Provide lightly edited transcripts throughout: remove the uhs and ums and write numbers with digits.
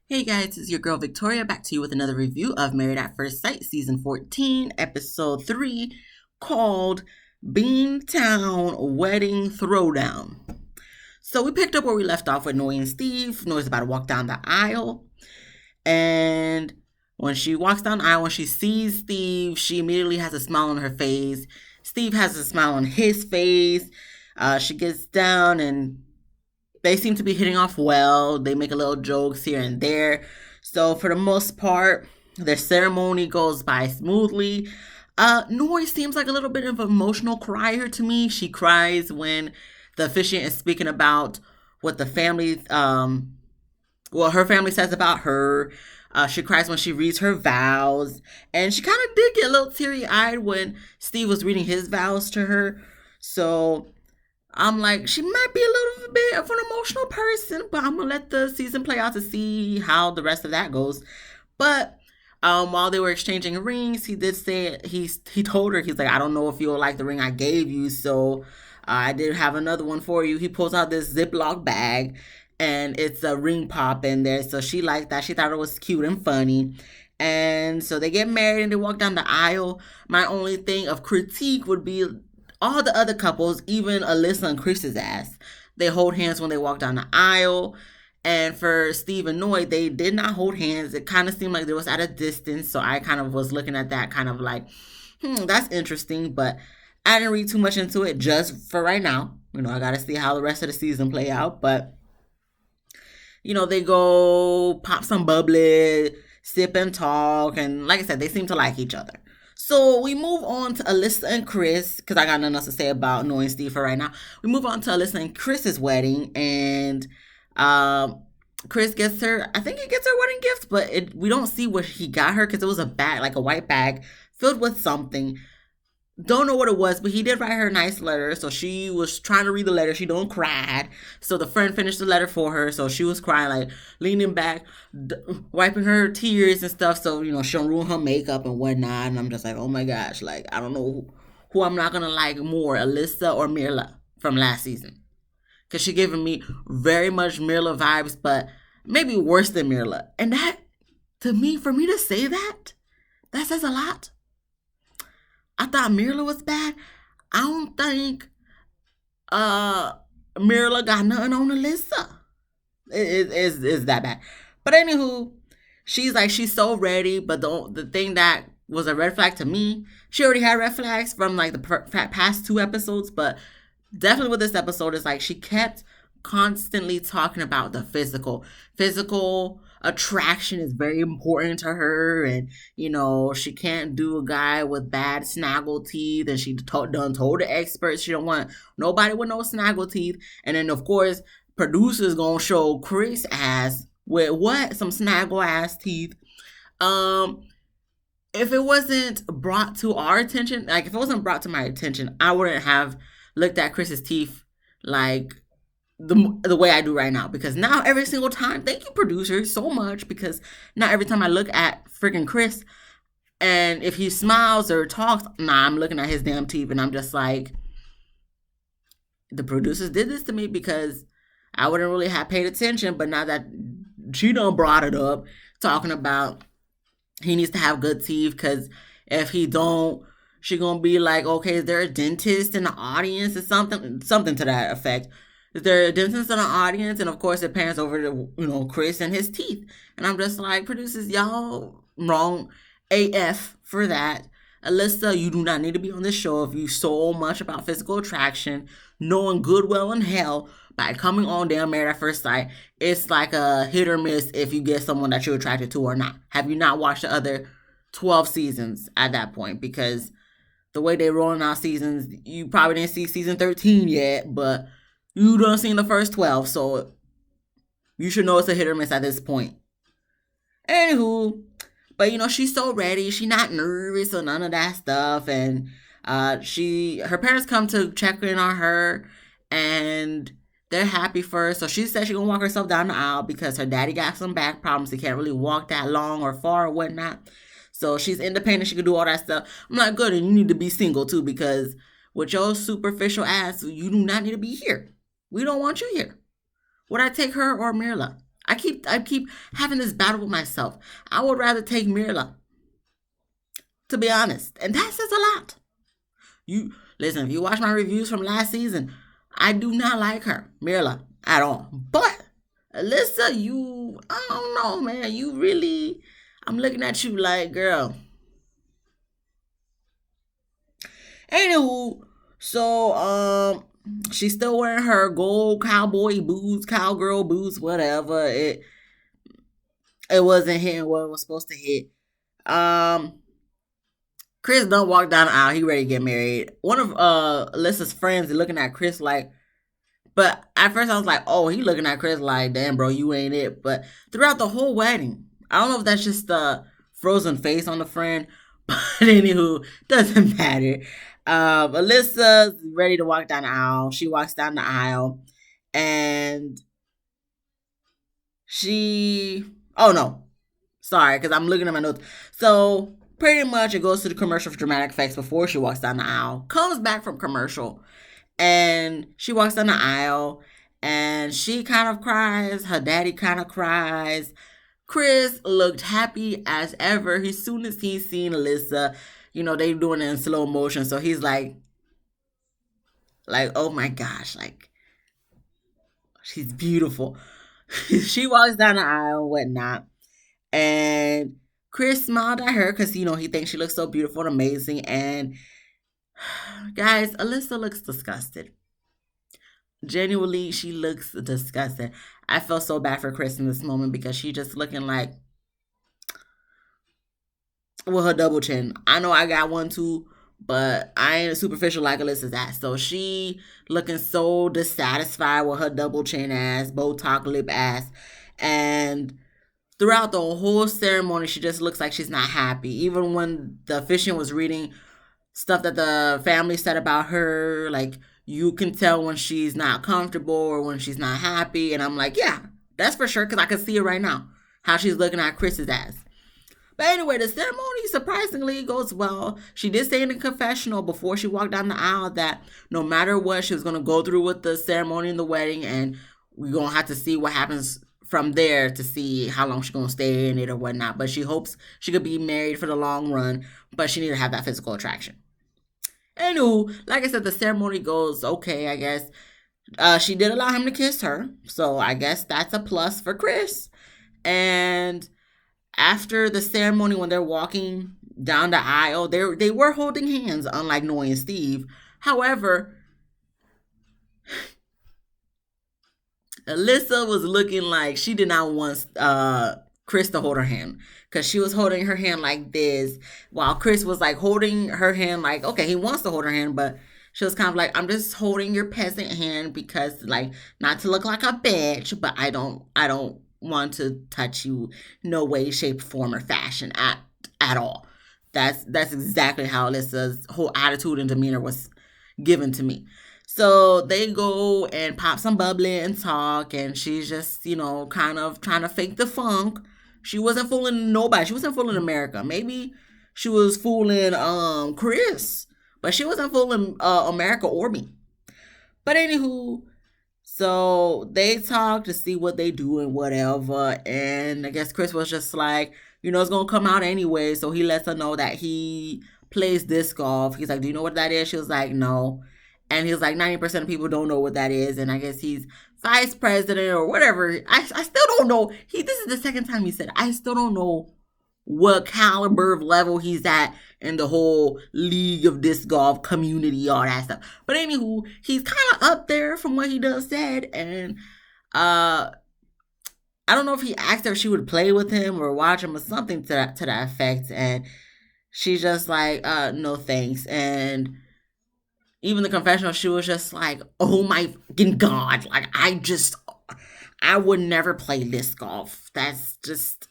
Hey guys, it's your girl Victoria back to you with another review of Married at First Sight Season 14, Episode 3, called Beantown Wedding Throwdown. So we picked up where we left off with Noy and Steve. Noy's about to walk down the aisle, and when she walks down the aisle, when she sees Steve, she immediately has a smile on her face. Steve has a smile on his face. She gets down and they seem to be hitting off well. They make a little jokes here and there. So for the most part, their ceremony goes by smoothly. Nori seems like a little bit of an emotional crier to me. She cries when the officiant is speaking about what the family, her family says about her. She cries when she reads her vows. And she kind of did get a little teary eyed when Steve was reading his vows to her. So I'm like, she might be a little bit of an emotional person, but I'm gonna let the season play out to see how the rest of that goes. But while they were exchanging rings, he did say he told her, he's like, I don't know if you'll like the ring I gave you, so I did have another one for you. He pulls out this Ziploc bag, and it's a ring pop in there. So she liked that. She thought it was cute and funny. And so they get married and they walk down the aisle. My only thing of critique would be all the other couples, even Alyssa and Chris's ass, they hold hands when they walk down the aisle. And for Steve and Noy, they did not hold hands. It kind of seemed like they was at a distance. So I kind of was looking at that kind of like, that's interesting. But I didn't read too much into it just for right now. I got to see how the rest of the season play out. But, they go pop some bubbly, sip and talk. And like I said, they seem to like each other. So we move on to Alyssa and Chris, because I got nothing else to say about Noy and Steve for right now. We move on to Alyssa and Chris's wedding, and Chris gets her, I think he gets her wedding gift, but we don't see what he got her, because it was a bag, like a white bag, filled with something. Don't know what it was, but he did write her a nice letter. So she was trying to read the letter. She don't cried. So the friend finished the letter for her. So she was crying, like leaning back, wiping her tears and stuff. So, she don't ruin her makeup and whatnot. And I'm just like, oh my gosh. Like, I don't know who I'm not going to like more, Alyssa or Mirla from last season. Because she giving me very much Mirla vibes, but maybe worse than Mirla. And that, to me, for me to say that says a lot. I thought Mirla was bad. I don't think Mirla got nothing on Alyssa. It's that bad. But anywho, she's so ready. But the thing that was a red flag to me, she already had red flags from like the past two episodes. But definitely with this episode, is like she kept constantly talking about the physical attraction is very important to her, and she can't do a guy with bad snaggle teeth, and she told the experts she don't want nobody with no snaggle teeth. And then of course producers gonna show Chris ass with some snaggle ass teeth. If it wasn't brought to our attention, like if it wasn't brought to my attention, I wouldn't have looked at Chris's teeth like the way I do right now, because now every single time, thank you producers so much, because now every time I look at freaking Chris, and if he smiles or talks, I'm looking at his damn teeth, and I'm just like, the producers did this to me, because I wouldn't really have paid attention. But now that she done brought it up, talking about he needs to have good teeth, because if he don't, she gonna be like, okay, is there a dentist in the audience or something to that effect? Is there a dentist in the audience? And of course it pans over to, Chris and his teeth. And I'm just like, producers, y'all wrong AF for that. Alyssa, you do not need to be on this show if you so much about physical attraction, knowing good, well, and hell by coming on damn Married at First Sight. It's like a hit or miss if you get someone that you're attracted to or not. Have you not watched the other 12 seasons at that point? Because the way they rolling out seasons, you probably didn't see season 13 yet, but you done seen the first 12, so you should know it's a hit or miss at this point. Anywho, but she's so ready. She's not nervous or none of that stuff. And her parents come to check in on her, and they're happy for her. So she said she's gonna walk herself down the aisle because her daddy got some back problems. He can't really walk that long or far or whatnot. So she's independent. She can do all that stuff. I'm like, good, and you need to be single too, because with your superficial ass, you do not need to be here. We don't want you here. Would I take her or Mirla? I keep having this battle with myself. I would rather take Mirla, to be honest, and that says a lot. You listen, if you watch my reviews from last season, I do not like her, Mirla, at all. But Alyssa, I don't know, man. You really, I'm looking at you like, girl. Anywho, so she's still wearing her gold cowboy boots, cowgirl boots, whatever. It wasn't hitting what it was supposed to hit. Um, Chris don't walk down the aisle. He ready to get married. One of Alyssa's friends is looking at Chris like, but at first I was like, oh, he looking at Chris like, damn, bro, you ain't it. But throughout the whole wedding, I don't know if that's just the frozen face on the friend, but anywho, doesn't matter. Alyssa's ready to walk down the aisle. She walks down the aisle, and oh no, sorry, because I'm looking at my notes. So pretty much it goes to the commercial for dramatic effects before she walks down the aisle. Comes back from commercial, and she walks down the aisle, and she kind of cries. Her daddy kind of cries. Chris looked happy as ever. As soon as he seen Alyssa, they doing it in slow motion. So he's like, oh my gosh, like she's beautiful. She walks down the aisle and whatnot. And Chris smiled at her because, he thinks she looks so beautiful and amazing. And guys, Alyssa looks disgusted. Genuinely, she looks disgusted. I felt so bad for Chris in this moment because she just looking like with her double chin. I know I got one too, but I ain't superficial like Alyssa's ass. So she looking so dissatisfied with her double chin ass, Botox lip ass. And throughout the whole ceremony, she just looks like she's not happy. Even when the officiant was reading stuff that the family said about her, like, you can tell when she's not comfortable or when she's not happy. And I'm like, yeah, that's for sure, because I can see it right now, how she's looking at Chris's ass. But anyway, the ceremony surprisingly goes well. She did say in the confessional before she walked down the aisle that no matter what, she was going to go through with the ceremony and the wedding, and we're going to have to see what happens from there to see how long she's going to stay in it or whatnot. But she hopes she could be married for the long run, but she needs to have that physical attraction. Anywho, like I said, the ceremony goes okay, I guess. She did allow him to kiss her, so I guess that's a plus for Chris. And after the ceremony, when they're walking down the aisle, they were holding hands, unlike Noy and Steve. However, Alyssa was looking like she did not want Chris to hold her hand, because she was holding her hand like this, while Chris was like holding her hand like, okay, he wants to hold her hand, but she was kind of like, I'm just holding your peasant hand because, like, not to look like a bitch, but I don't want to touch you no way, shape, form, or fashion at all. That's exactly how Alyssa's whole attitude and demeanor was given to me. So they go and pop some bubbly and talk, and she's just, kind of trying to fake the funk. She wasn't fooling nobody. She wasn't fooling America. Maybe she was fooling Chris, but she wasn't fooling America or me. But anywho, so they talk to see what they do and whatever. And I guess Chris was just like, it's going to come out anyway. So he lets her know that he plays disc golf. He's like, do you know what that is? She was like, no. And he was like, 90% of people don't know what that is. And I guess he's vice president or whatever. I still don't know. This is the second time he said it. I still don't know what caliber of level he's at in the whole league of disc golf community, all that stuff. But anywho, he's kind of up there from what he does said. And I don't know if he asked her if she would play with him or watch him or something to that effect. And she's just like, no thanks. And even the confessional, she was just like, oh my fucking God. Like, I would never play disc golf. That's just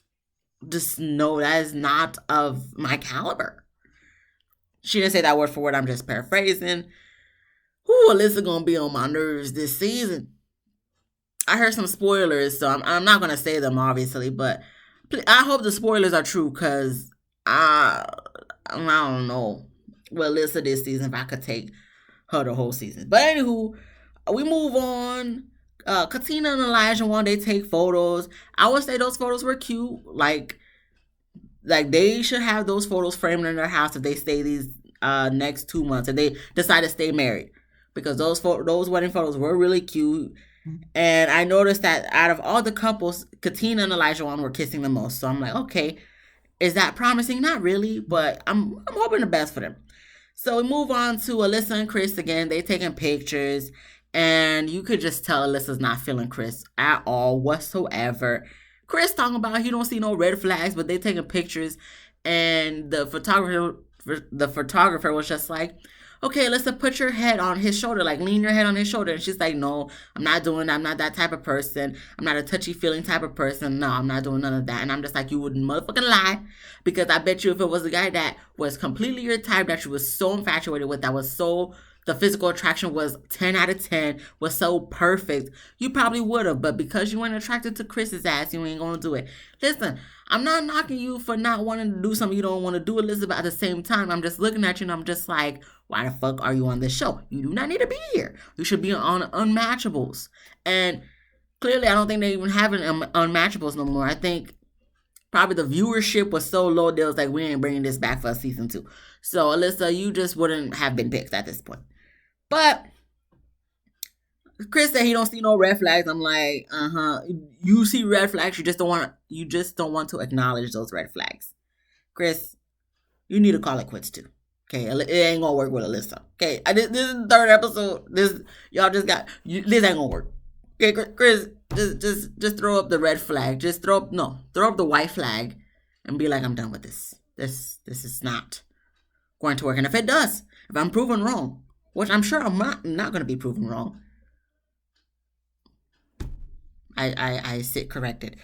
no, that is not of my caliber. She didn't say that word for word. I'm just paraphrasing. Who Alyssa gonna be on my nerves this season? I heard some spoilers, so I'm not gonna say them obviously, but I hope the spoilers are true, because I don't know what Alyssa this season, if I could take her the whole season. But anywho, we move on. Katina and Elijah one, they take photos. I would say those photos were cute. Like they should have those photos framed in their house if they stay these next 2 months and they decide to stay married, because those wedding photos were really cute. And I noticed that out of all the couples, Katina and Elijah one were kissing the most. So I'm like, okay, is that promising? Not really, but I'm hoping the best for them. So we move on to Alyssa and Chris again. They taking pictures, and you could just tell Alyssa's not feeling Chris at all whatsoever. Chris talking about he don't see no red flags, but they taking pictures, and the photographer was just like, okay, Alyssa, put your head on his shoulder, like lean your head on his shoulder. And she's like, no, I'm not doing that. I'm not that type of person. I'm not a touchy feeling type of person. No, I'm not doing none of that. And I'm just like, you wouldn't motherfucking lie, because I bet you if it was a guy that was completely your type, that you was so infatuated with, that was so, the physical attraction was 10 out of 10, was so perfect, you probably would have. But because you weren't attracted to Chris's ass, you ain't gonna do it. Listen, I'm not knocking you for not wanting to do something you don't want to do, Elizabeth. At the same time, I'm just looking at you and I'm just like, why the fuck are you on this show? You do not need to be here. You should be on Unmatchables. And clearly, I don't think they even have Unmatchables no more. I think probably the viewership was so low, they was like, we ain't bringing this back for a season 2. So, Alyssa, you just wouldn't have been picked at this point. But Chris said he don't see no red flags. I'm like, you see red flags, you just don't want to acknowledge those red flags. Chris, you need to call it quits too. Okay, it ain't gonna work with Alyssa. Okay, this is the 3rd episode. This ain't gonna work. Okay, Chris, just throw up the red flag. Just throw up the white flag, and be like, I'm done with this. This is not going to work. And if it does, if I'm proven wrong, which I'm sure I'm not going to be proven wrong, I sit corrected.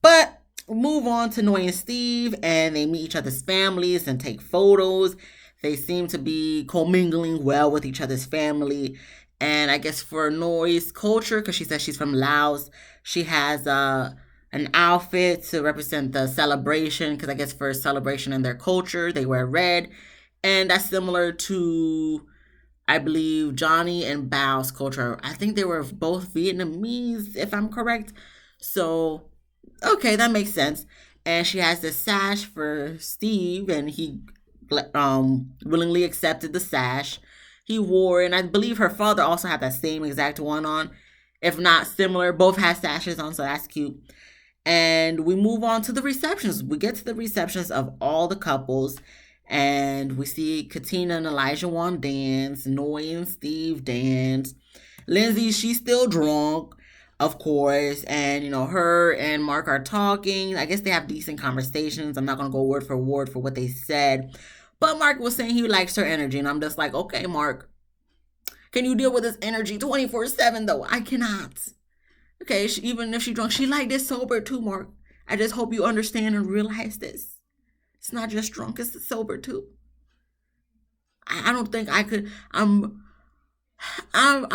But move on to Noy and Steve, and they meet each other's families and take photos. They seem to be commingling well with each other's family. And I guess for Noy's culture, because she says she's from Laos, she has an outfit to represent the celebration, because I guess for a celebration in their culture, they wear red. And that's similar to, I believe, Johnny and Bao's culture. I think they were both Vietnamese, if I'm correct. So, okay, that makes sense. And she has this sash for Steve, and he willingly accepted the sash. He wore, and I believe her father also had that same exact one on, if not similar. Both had sashes on, so that's cute. And we move on to the receptions. We get to the receptions of all the couples, and we see Katina and Elijah Wan dance, Noy and Steve dance. Lindsey, she's still drunk, of course, and her and Mark are talking. I guess they have decent conversations. I'm not gonna go word for word for what they said, but Mark was saying he likes her energy, and I'm just like, okay, Mark, can you deal with this energy 24/7 though? I cannot. Okay, even if she's drunk, she like this sober too, Mark. I just hope you understand and realize this. It's not just drunk, it's sober too. I don't think I could. I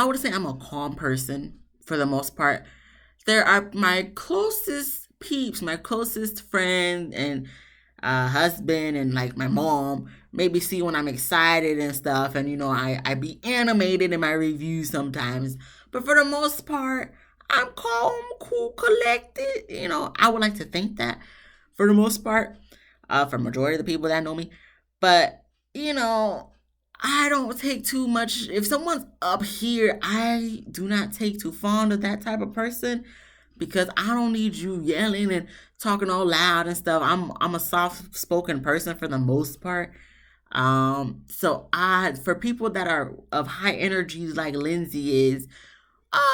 would say I'm a calm person for the most part. There are my closest peeps, my closest friend and husband, and like my mom maybe see when I'm excited and stuff, and I be animated in my reviews sometimes. But for the most part, I'm calm, cool, collected. I would like to think that for the most part, for majority of the people that know me. But I don't take too much. If someone's up here, I do not take too fond of that type of person, because I don't need you yelling and talking all loud and stuff. I'm a soft spoken person for the most part. So for people that are of high energy like Lindsey is,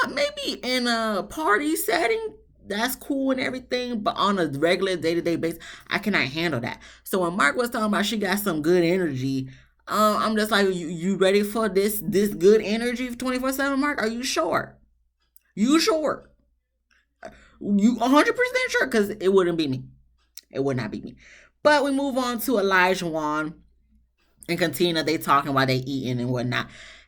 maybe in a party setting, that's cool and everything, but on a regular day-to-day basis, I cannot handle that. So when Mark was talking about she got some good energy, I'm just like, you ready for this good energy 24/7, Mark? Are you sure? You sure? You 100% sure? Because it wouldn't be me. It would not be me. But we move on to Elijah Wan and Katina. They talking while they eating and whatnot.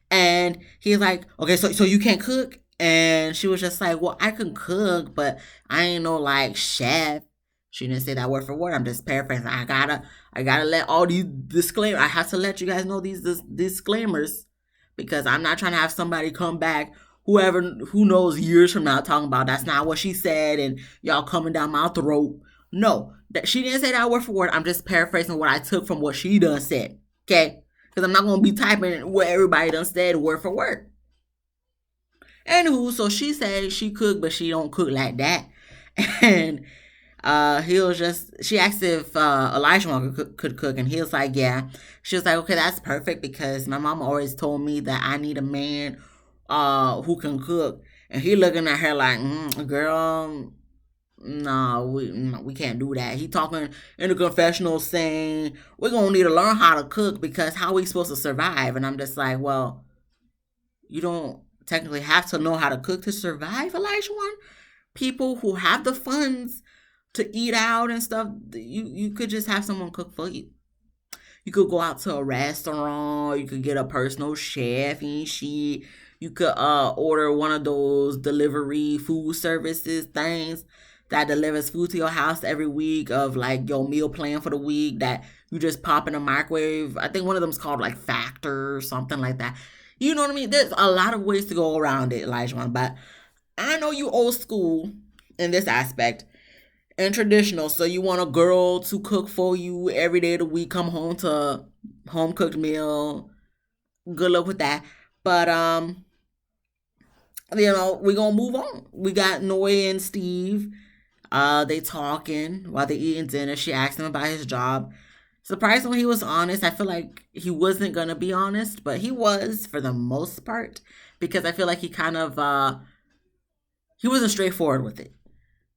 And he's like, okay, so you can't cook? And she was just like, well, I can cook, but I ain't no like chef. She didn't say that word for word. I'm just paraphrasing. I gotta let all these disclaimers. I have to let you guys know these disclaimers, because I'm not trying to have somebody come back who knows years from now talking about that's not what she said and y'all coming down my throat. No, that she didn't say that word for word. I'm just paraphrasing what I took from what she done said. Okay? Because I'm not gonna be typing what everybody done said word for word. Anywho, so she said she cooked, but she don't cook like that. And she asked if Elijah could cook, and he was like, yeah. She was like, okay, that's perfect because my mom always told me that I need a man who can cook. And he looking at her like, girl, no, we can't do that. He talking in the confessional saying we're gonna need to learn how to cook because how are we supposed to survive? And I'm just like, well, you don't technically have to know how to cook to survive, Elijah. One people who have the funds to eat out and stuff, you could just have someone cook for you. You could go out to a restaurant. You could get a personal chef and shit. You could order one of those delivery food services things that delivers food to your house every week of like your meal plan for the week that you just pop in a microwave. I think one of them's called like Factor or something like that. You know what I mean? There's a lot of ways to go around it, Elijah. But I know you old school in this aspect and traditional. So you want a girl to cook for you every day of the week, come home to a home cooked meal. Good luck with that. But we're gonna move on. We got Noy and Steve. They talking while they eating dinner. She asked him about his job. Surprisingly, he was honest. I feel like he wasn't gonna be honest, but he was for the most part because I feel like he kind of he wasn't straightforward with it.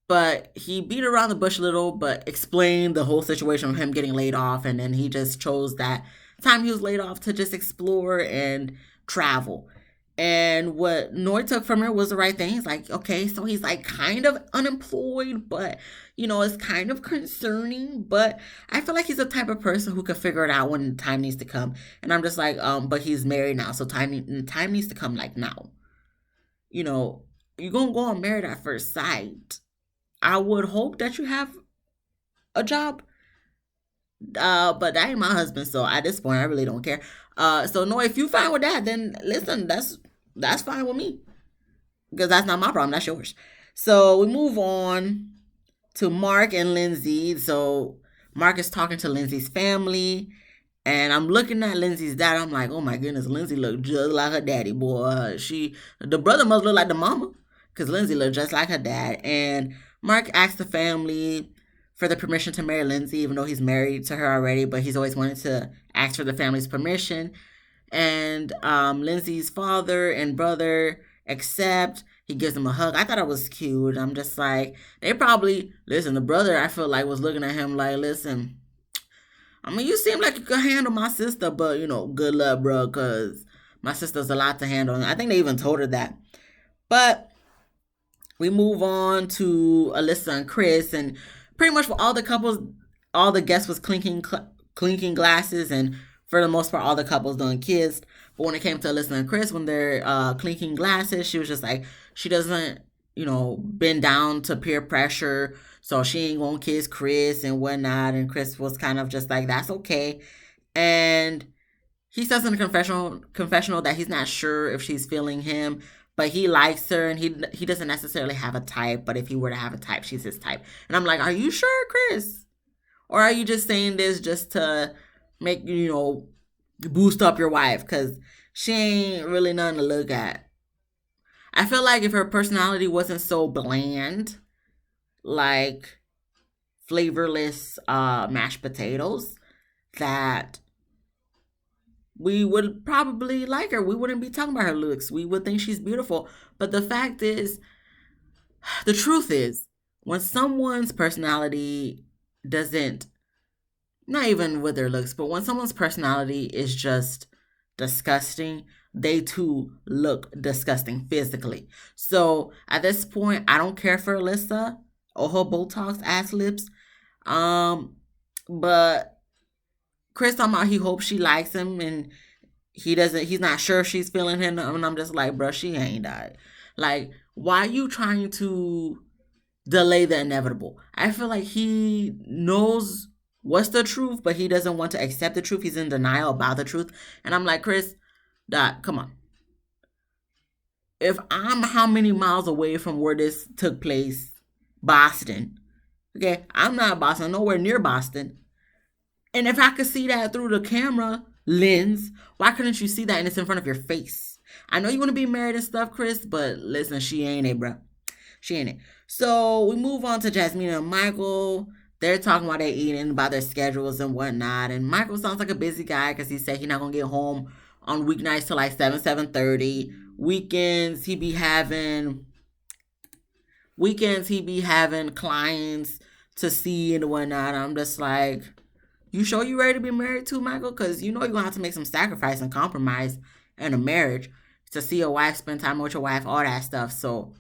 But he beat around the bush a little, but explained the whole situation of him getting laid off, and then he just chose that time he was laid off to just explore and travel. And what Noy took from her was the right thing. He's like, okay, so he's like kind of unemployed, but it's kind of concerning. But I feel like he's the type of person who could figure it out when time needs to come. And I'm just like, but he's married now, so time needs to come like now. You're gonna go on Married at First Sight. I would hope that you have a job. But that ain't my husband, so at this point I really don't care. So no, if you fine with that, then listen, that's fine with me. Because that's not my problem, that's yours. So we move on to Mark and Lindsey. So Mark is talking to Lindsey's family. And I'm looking at Lindsey's dad. I'm like, oh my goodness, Lindsey look just like her daddy, boy. The brother must look like the mama. Because Lindsey looked just like her dad. And Mark asked the family for the permission to marry Lindsey, even though he's married to her already, but he's always wanted to ask for the family's permission. And Lindsey's father and brother accept. He gives him a hug. I thought it was cute. I'm just like, they probably, listen, the brother, I feel like, was looking at him like, listen, I mean, you seem like you could handle my sister, but, good luck, bro, because my sister's a lot to handle. And I think they even told her that. But we move on to Alyssa and Chris, and pretty much for all the couples, all the guests was clinking glasses, and for the most part, all the couples doing kissed. But when it came to Alyssa and Chris, when they're clinking glasses, she was just like, she doesn't, bend down to peer pressure, so she ain't gonna kiss Chris and whatnot. And Chris was kind of just like, that's okay. And he says in the confessional that he's not sure if she's feeling him, but he likes her, and he doesn't necessarily have a type, but if he were to have a type, she's his type. And I'm like, are you sure, Chris? Or are you just saying this just to make, boost up your wife? Because she ain't really nothing to look at. I feel like if her personality wasn't so bland, like flavorless mashed potatoes, that we would probably like her. We wouldn't be talking about her looks. We would think she's beautiful. But the fact is, the truth is, when someone's personality doesn't, not even with their looks, but when someone's personality is just disgusting, they too look disgusting physically. So at this point, I don't care for Alyssa or her Botox ass lips. But Chris talking about he hopes she likes him, and he's not sure if she's feeling him. And I'm just like, bro, she ain't died. Like, why are you trying to delay the inevitable? I feel like he knows what's the truth, but he doesn't want to accept the truth. He's in denial about the truth. And I'm like, Chris, come on. if I'm how many miles away from where this took place, Boston. Okay, I'm not Boston, nowhere near Boston. And if I could see that through the camera lens, why couldn't you see that and it's in front of your face? I know you want to be married and stuff, Chris, but listen, she ain't it, bro. She ain't it. So we move on to Jasmine and Michael. They're talking while they're eating about their schedules and whatnot. And Michael sounds like a busy guy because he said he's not gonna get home on weeknights till like 7:30. Weekends he be having clients to see and whatnot. I'm just like, you sure you ready to be married too, Michael? Because you know you're gonna have to make some sacrifice and compromise in a marriage to see your wife, spend time with your wife, all that stuff. So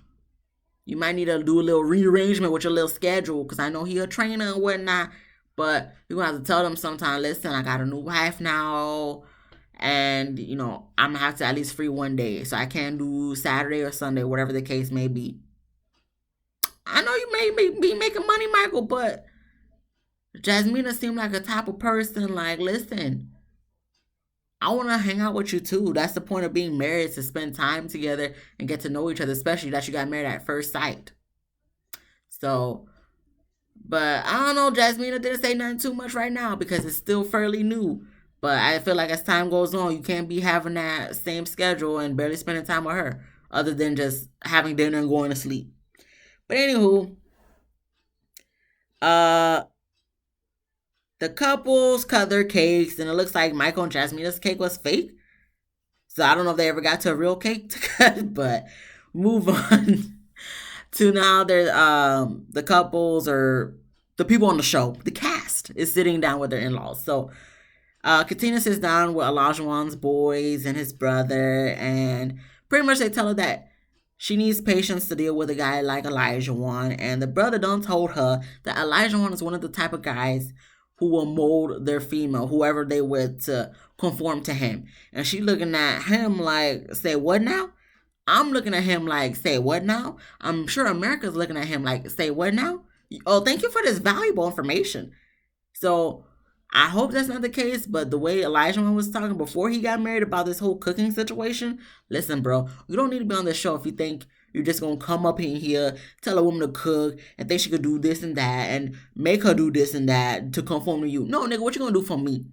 you might need to do a little rearrangement with your little schedule because I know he a trainer and whatnot. But you're gonna have to tell them sometime, listen, I got a new wife now. And, I'm gonna have to at least free one day. So I can't do Saturday or Sunday, whatever the case may be. I know you may be making money, Michael, but Jasmina seemed like a type of person like, listen, I want to hang out with you too. That's the point of being married, to spend time together and get to know each other, especially that you got married at first sight. So, but I don't know, Jasmina didn't say nothing too much right now because it's still fairly new. But I feel like as time goes on, you can't be having that same schedule and barely spending time with her other than just having dinner and going to sleep. But anywho, uh, the couples cut their cakes, and it looks like Michael and Jasmina's cake was fake. So I don't know if they ever got to a real cake to cut, but move on to now. There's the couples or the people on the show, the cast is sitting down with their in-laws. So Katina sits down with Olajuwon's boys and his brother, and pretty much they tell her that she needs patience to deal with a guy like Olajuwon, and the brother done told her that Olajuwon is one of the type of guys who will mold their female, whoever they with, to conform to him. And she looking at him like, say what now? I'm looking at him like, say what now? I'm sure America's looking at him like, say what now? Oh, thank you for this valuable information. So I hope that's not the case, but the way Elijah was talking before he got married about this whole cooking situation, listen, bro, you don't need to be on this show if you think you're just going to come up in here, tell a woman to cook, and think she could do this and that, and make her do this and that to conform to you. No, nigga, what you going to do for me?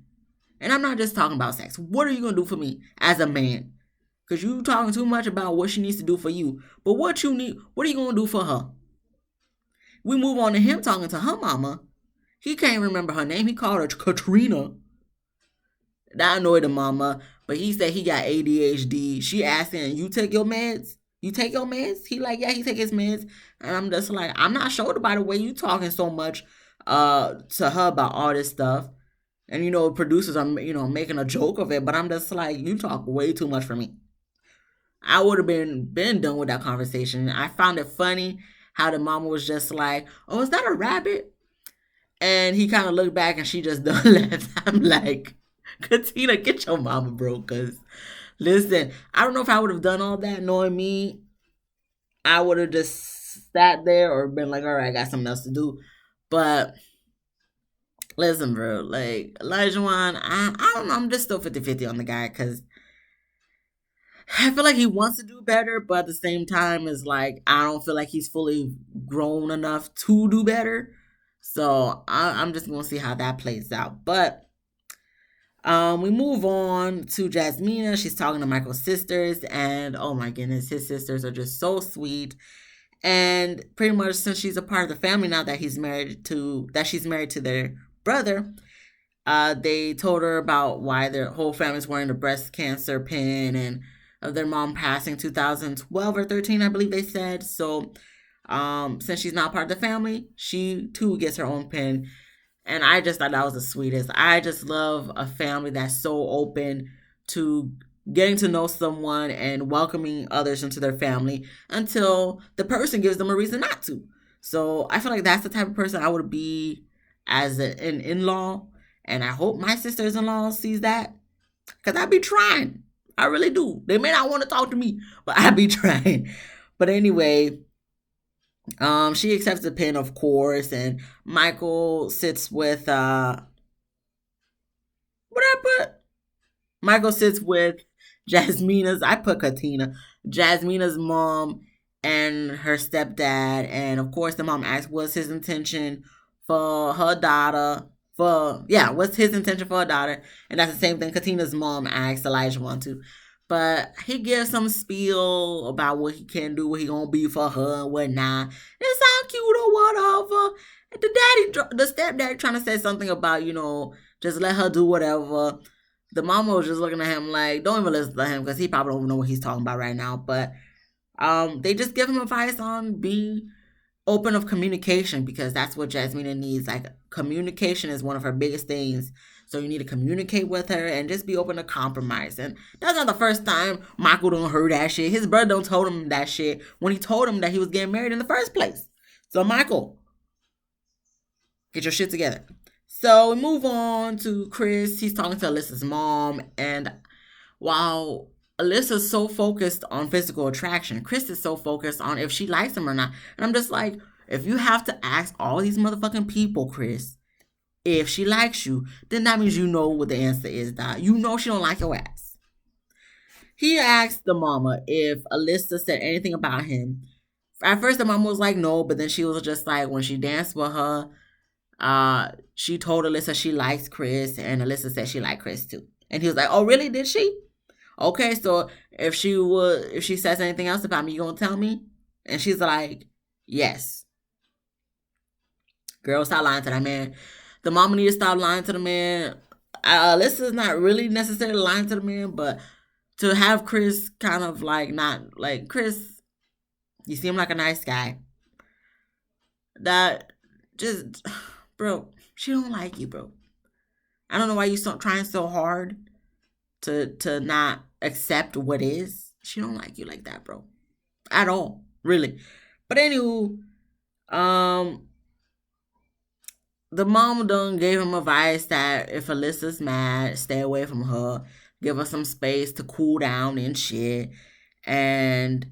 And I'm not just talking about sex. What are you going to do for me as a man? Because you talking too much about what she needs to do for you. But what are you going to do for her? We move on to him talking to her mama. He can't remember her name. He called her Katrina. That annoyed the mama. But he said he got ADHD. She asked him, you take your meds? You take your meds? He like, yeah, he take his meds. And I'm just like, I'm not sure by the way you talking so much to her about all this stuff. And, producers are, making a joke of it. But I'm just like, you talk way too much for me. I would have been done with that conversation. I found it funny how the mama was just like, oh, is that a rabbit? And he kind of looked back and she just done laughed. I'm like, Katina, get your mama, bro. Because, listen, I don't know if I would have done all that knowing me. I would have just sat there or been like, all right, I got something else to do. But, listen, bro, like, Olajuwon, I don't know. I'm just still 50-50 on the guy because I feel like he wants to do better. But at the same time, it's like, I don't feel like he's fully grown enough to do better. So I'm just going to see how that plays out. But we move on to Jasmina. She's talking to Michael's sisters. And oh my goodness, his sisters are just so sweet. And pretty much since she's a part of the family now that she's married to their brother, they told her about why their whole family's wearing the breast cancer pin and of their mom passing 2012 or 13, I believe they said. So since she's not part of the family, she too gets her own pin. And I just thought that was the sweetest. I just love a family that's so open to getting to know someone and welcoming others into their family until the person gives them a reason not to. So I feel like that's the type of person I would be as an in-law. And I hope my sister's-in-law sees that. Because I be trying. I really do. They may not want to talk to me, but I be trying. But anyway, she accepts the pin, of course, and Michael sits with what I put? Michael sits with Jasmina's. I put Katina. Jasmina's mom and her stepdad. And of course, the mom asked what's his intention for her daughter. What's his intention for her daughter? And that's the same thing Katina's mom asked Elijah one too. But he gives some spiel about what he can do, what he gonna be for her and whatnot. It sounds cute or whatever. And the stepdad trying to say something about, just let her do whatever. The mama was just looking at him like, don't even listen to him because he probably don't know what he's talking about right now. But they just give him advice on being open of communication because that's what Jasmina needs. Like, communication is one of her biggest things. So you need to communicate with her and just be open to compromise. And that's not the first time Michael don't heard that shit. His brother don't told him that shit when he told him that he was getting married in the first place. So Michael, get your shit together. So we move on to Chris. He's talking to Alyssa's mom. And while Alyssa's so focused on physical attraction, Chris is so focused on if she likes him or not. And I'm just like, if you have to ask all these motherfucking people, Chris, if she likes you, then that means you know what the answer is, dog. You know she don't like your ass. He asked the mama if Alyssa said anything about him. At first, the mama was like, no, but then she was just like, when she danced with her, she told Alyssa she likes Chris, and Alyssa said she liked Chris too. And he was like, oh, really? Did she? Okay, so if she says anything else about me, you gonna tell me? And she's like, yes. Girl, stop lying to that man. The mama need to stop lying to the man. Alyssa's not really necessarily lying to the man, but to have Chris kind of like not like Chris, you seem like a nice guy. That just, bro, she don't like you, bro. I don't know why you trying so hard to not accept what is. She don't like you like that, bro. At all, really. But anywho, the mom done gave him advice that if Alyssa's mad, stay away from her. Give her some space to cool down and shit. And,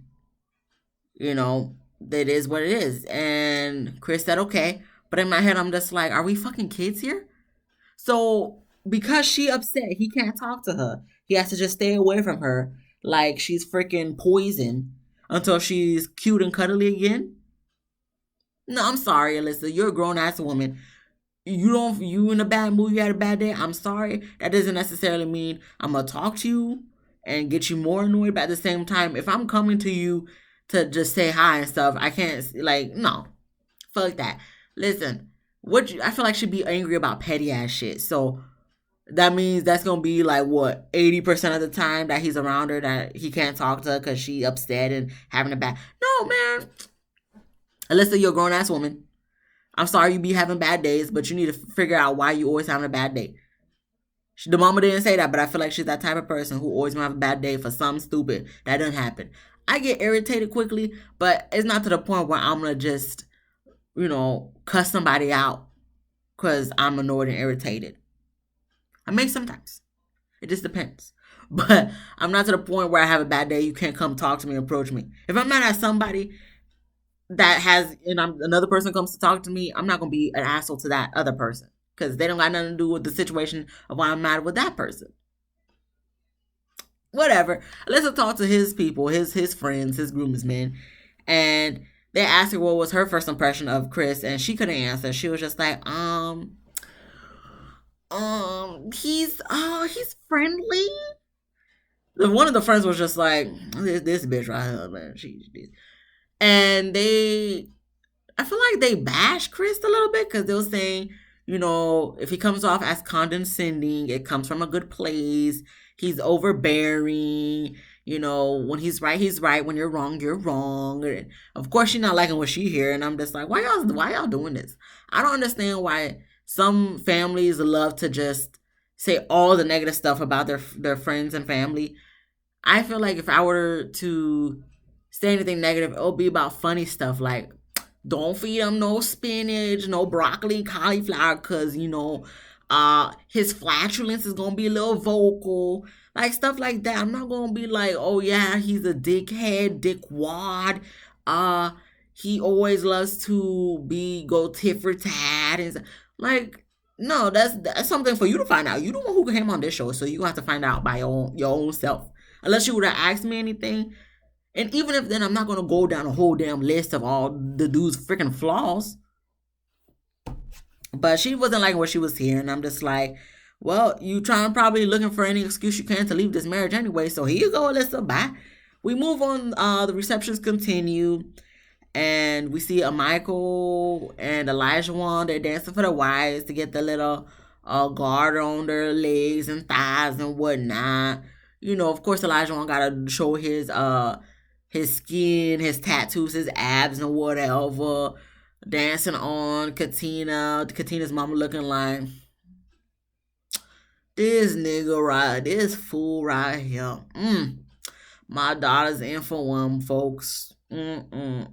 that is what it is. And Chris said, okay. But in my head, I'm just like, are we fucking kids here? So, because she upset, he can't talk to her. He has to just stay away from her like she's freaking poison until she's cute and cuddly again. No, I'm sorry, Alyssa. You're a grown-ass woman. You in a bad mood, you had a bad day, I'm sorry. That doesn't necessarily mean I'm gonna talk to you and get you more annoyed. But at the same time, if I'm coming to you to just say hi and stuff, I can't, like, no. Fuck that. Listen, I feel like she'd be angry about petty ass shit. So that means that's gonna be like what 80% of the time that he's around her that he can't talk to her because she upset and having a bad. No, man. Alyssa, you're a grown ass woman. I'm sorry you be having bad days, but you need to figure out why you always having a bad day. The mama didn't say that, but I feel like she's that type of person who always gonna have a bad day for something stupid that doesn't happen. I get irritated quickly, but it's not to the point where I'm gonna just, cuss somebody out because I'm annoyed and irritated. I mean, sometimes. It just depends. But I'm not to the point where I have a bad day, you can't come talk to me, approach me. If I'm mad at somebody another person comes to talk to me, I'm not going to be an asshole to that other person because they don't got nothing to do with the situation of why I'm mad with that person. Whatever. Let's talk to his people, his friends, his groomsmen, and they asked her what was her first impression of Chris, and she couldn't answer. She was just like, he's friendly. One of the friends was just like, this bitch right here, man. And I feel like they bashed Chris a little bit because they were saying, if he comes off as condescending, it comes from a good place. He's overbearing. When he's right. When you're wrong, you're wrong. And of course, she's not liking what she hear. And I'm just like, why y'all doing this? I don't understand why some families love to just say all the negative stuff about their friends and family. I feel like if I were to say anything negative, it'll be about funny stuff like, don't feed him no spinach, no broccoli, cauliflower, because, his flatulence is going to be a little vocal. Like, stuff like that. I'm not going to be like, oh, yeah, he's a dickhead, dickwad. He always loves to go tit for tat. And like, no, that's something for you to find out. You don't know who came on this show, so you have to find out by your own self. Unless you would have asked me anything, And even if then, I'm not gonna go down a whole damn list of all the dude's freaking flaws. But she wasn't liking what she was hearing. I'm just like, well, you trying probably looking for any excuse you can to leave this marriage anyway. So here you go, Alyssa. Bye. We move on. The receptions continue, and we see a Michael and Elijah Wan. They're dancing for the wives to get the little guard on their legs and thighs and whatnot. You know, of course, Elijah Wan gotta show his skin, his tattoos, his abs, and whatever. Dancing on Katina's mama looking like this nigga right, this fool right here. My daughter's in for one, folks. Lindsey,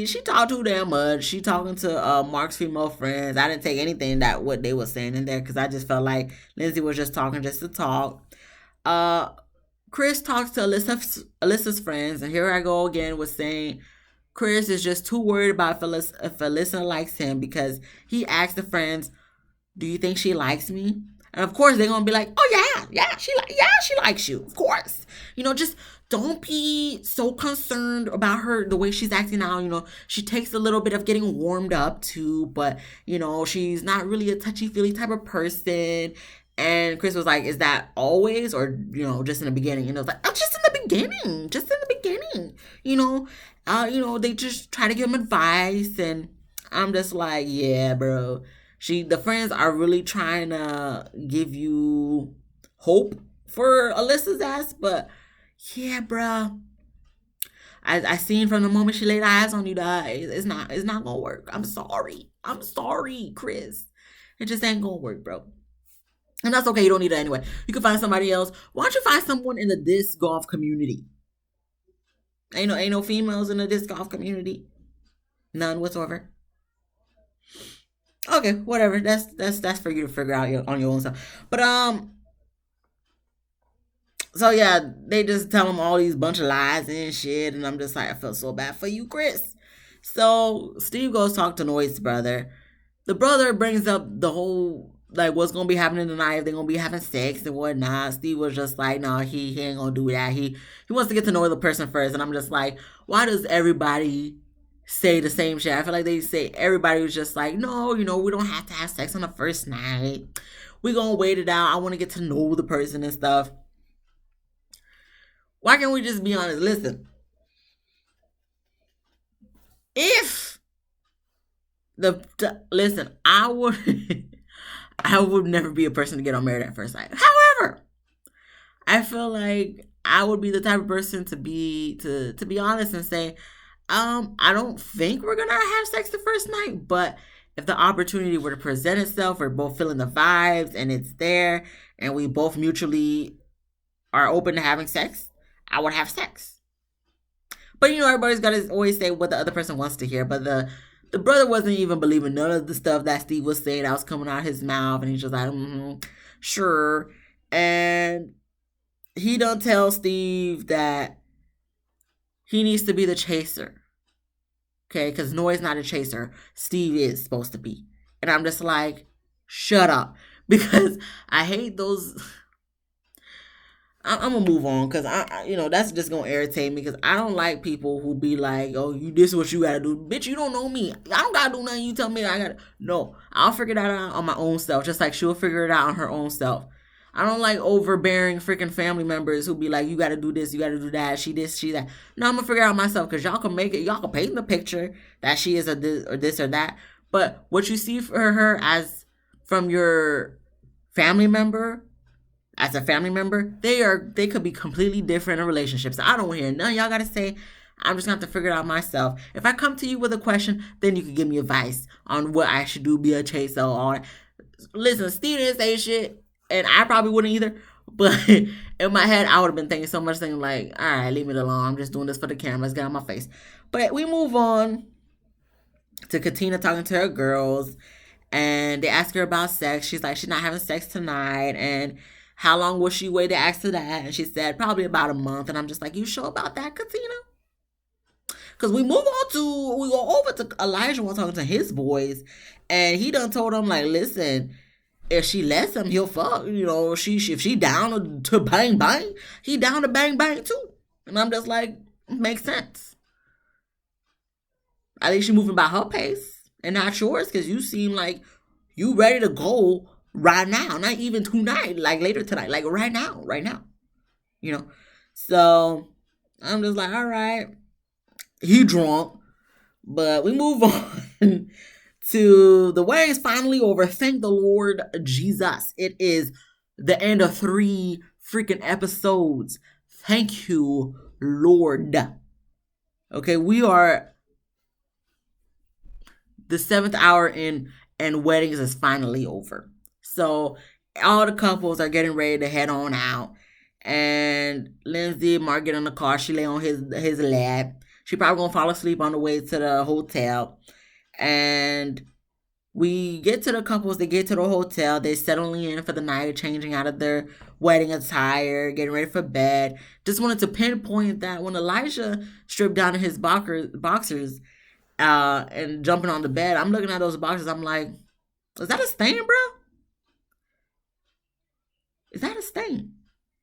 she talked too damn much. She talking to Mark's female friends. I didn't take anything that what they were saying in there because I just felt like Lindsey was just talking just to talk. Chris talks to Alyssa's friends, and here I go again with saying Chris is just too worried about if Alyssa likes him because he asked the friends, "Do you think she likes me?" And of course they're gonna be like, "Oh yeah, she likes you, of course." You know, just don't be so concerned about her the way she's acting now. You know, she takes a little bit of getting warmed up to, but you know, she's not really a touchy feely type of person. And Chris was like, "Is that always, or you know, just in the beginning?" And it was like, "Oh, just in the beginning, just in the beginning." You know, they just try to give him advice, and I'm just like, "Yeah, bro." The friends are really trying to give you hope for Alyssa's ass, but yeah, bro. I seen from the moment she laid eyes on you, guys, it's not gonna work. I'm sorry, Chris. It just ain't gonna work, bro. And that's okay. You don't need it anyway. You can find somebody else. Why don't you find someone in the disc golf community? Ain't no females in the disc golf community. None whatsoever. Okay, whatever. That's for you to figure out on your own stuff. But so yeah, they just tell him all these bunch of lies and shit, and I'm just like, I feel so bad for you, Chris. So Steve goes talk to Noy's brother. The brother brings up the whole like what's gonna be happening tonight, if they're gonna be having sex and whatnot. Steve was just like, no, he ain't gonna do that. He wants to get to know the person first. And I'm just like, why does everybody say the same shit? I feel like they say everybody was just like, no, you know, we don't have to have sex on the first night. We're gonna wait it out. I wanna get to know the person and stuff. Why can't we just be honest? Listen, I would I would never be a person to get on Married at First Sight. However, I feel like I would be the type of person to be honest and say, I don't think we're gonna have sex the first night, but if the opportunity were to present itself, we're both feeling the vibes and it's there, and we both mutually are open to having sex, I would have sex. But you know, everybody's gotta always say what the other person wants to hear. But the brother wasn't even believing none of the stuff that Steve was saying that was coming out of his mouth, and he's just like, sure. And he don't tell Steve that he needs to be the chaser. Okay, because Noy's not a chaser. Steve is supposed to be. And I'm just like, shut up. Because I hate those. I'm gonna move on because that's just gonna irritate me because I don't like people who be like, oh, this is what you gotta do, bitch. You don't know me. I don't gotta do nothing. You tell me I gotta. No, I'll figure that out on my own self, just like she'll figure it out on her own self. I don't like overbearing freaking family members who be like, you gotta do this, you gotta do that. She this, she that. No, I'm gonna figure it out myself because y'all can make it. Y'all can paint the picture that she is a this or that. But what you see for her as from your family member. As a family member, they could be completely different in relationships. I don't hear none y'all gotta say. I'm just gonna have to figure it out myself. If I come to you with a question, then you can give me advice on what I should do, be a chaser or listen, Steve didn't say shit, and I probably wouldn't either. But in my head, I would have been thinking so much, thinking like, all right, leave it alone. I'm just doing this for the cameras, get on my face. But we move on to Katina talking to her girls, and they ask her about sex. She's like, she's not having sex tonight, and how long will she wait to ask her that? And she said, probably about a month. And I'm just like, you sure about that, Katina? Because we go over to Elijah while talking to his boys. And he done told them, like, listen, If she lets him, he'll fuck. If she down to bang bang, he down to bang bang too. And I'm just like, makes sense. At least she moving by her pace and not yours, because you seem like you ready to go right now. Not even tonight, like later tonight, like right now, right now. So I'm just like, all right, he drunk, but we move on to the wedding's finally over. Thank the Lord Jesus. It is the end of 3 freaking episodes. Thank you, Lord. Okay, we are the 7th hour in, and weddings is finally over. So all the couples are getting ready to head on out. And Lindsey and Mark get in the car. She lay on his lap. She probably gonna fall asleep on the way to the hotel. And we get to the couples. They get to the hotel. They're settling in for the night, changing out of their wedding attire, getting ready for bed. Just wanted to pinpoint that when Elijah stripped down in his boxers and jumping on the bed, I'm looking at those boxers. I'm like, is that a stain, bro? Is that a stain?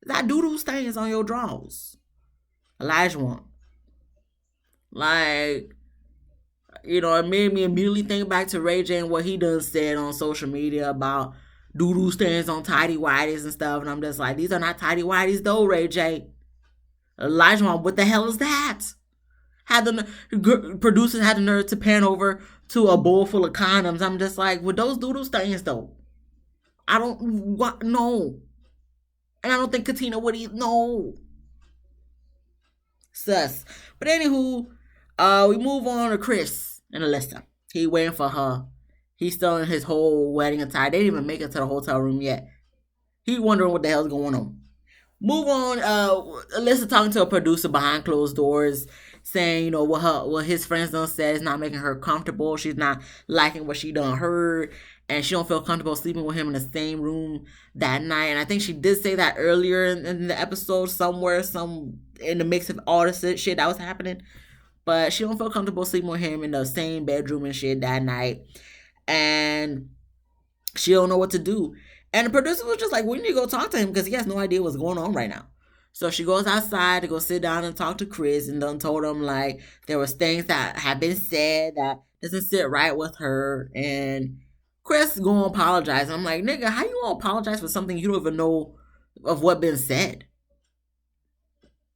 Is that doo-doo stains on your drawers? Elijah want. Like, it made me immediately think back to Ray J and what he done said on social media about doo-doo stains on tidy whities and stuff. And I'm just like, these are not tidy whities though, Ray J. Elijah want, what the hell is that? Producers had the nerve to pan over to a bowl full of condoms. I'm just like, with those doo-doo stains though, no. And I don't think Katina would eat, no. Sus. But anywho, we move on to Chris and Alyssa. He waiting for her. He's still in his whole wedding attire. They didn't even make it to the hotel room yet. He wondering what the hell's going on. Move on. Alyssa talking to a producer behind closed doors, saying, what his friends done said is not making her comfortable. She's not liking what she done heard, and she don't feel comfortable sleeping with him in the same room that night. And I think she did say that earlier in the episode somewhere, in the mix of all the shit that was happening. But she don't feel comfortable sleeping with him in the same bedroom and shit that night. And she don't know what to do. And the producer was just like, we need to go talk to him because he has no idea what's going on right now. So she goes outside to go sit down and talk to Chris, and then told him like there was things that have been said that doesn't sit right with her. And Chris gonna apologize. I'm like, nigga, how you gonna apologize for something you don't even know of what been said?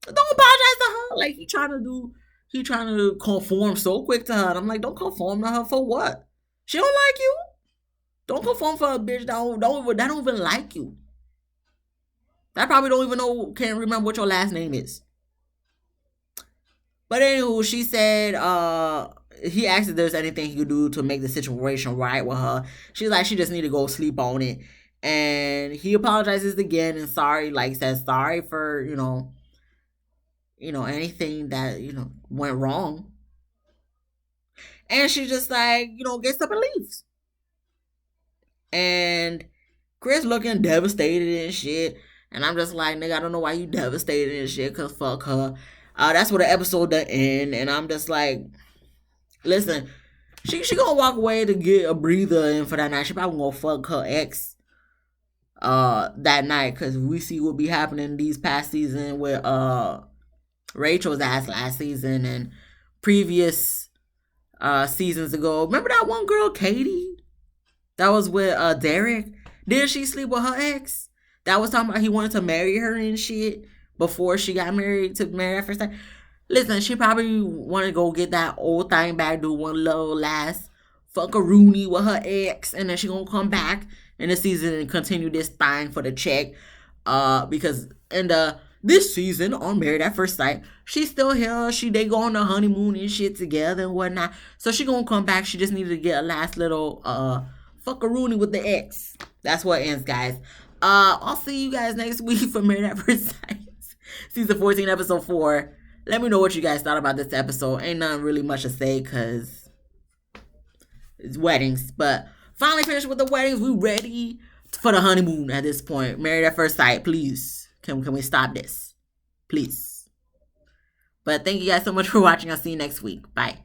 Don't apologize to her. Like he trying to conform so quick to her. And I'm like, don't conform to her for what? She don't like you. Don't conform for a bitch that don't even like you. That probably don't even can't remember what your last name is. But anywho, she said, he asked if there's anything he could do to make the situation right with her. She's like, she just need to go sleep on it. And he apologizes again and says sorry for, anything that, went wrong. And she just like, gets up and leaves. And Chris looking devastated and shit. And I'm just like, nigga, I don't know why you devastated and shit, because fuck her. That's where the episode done end. And I'm just like, listen, she gonna walk away to get a breather in for that night. She probably gonna fuck her ex that night, because we see what be happening these past season with Rachel's ass last season and previous seasons ago. Remember that one girl, Katie? That was with Derek. Didn't she sleep with her ex? That was talking about he wanted to marry her and shit before she got married at first time. Listen, she probably wanted to go get that old thing back, do one little last fuckaroonie with her ex, and then she gonna come back in the season and continue this thing for the check. Because in this season on Married at First Sight, she's still here. They go on the honeymoon and shit together and whatnot. So she gonna come back. She just needed to get a last little fuckaroonie with the ex. That's what ends, guys. I'll see you guys next week for Married at First Sight, season 14, episode 4. Let me know what you guys thought about this episode. Ain't nothing really much to say because it's weddings. But finally finished with the weddings. We ready for the honeymoon at this point. Married at First Sight, please. Can we stop this? Please. But thank you guys so much for watching. I'll see you next week. Bye.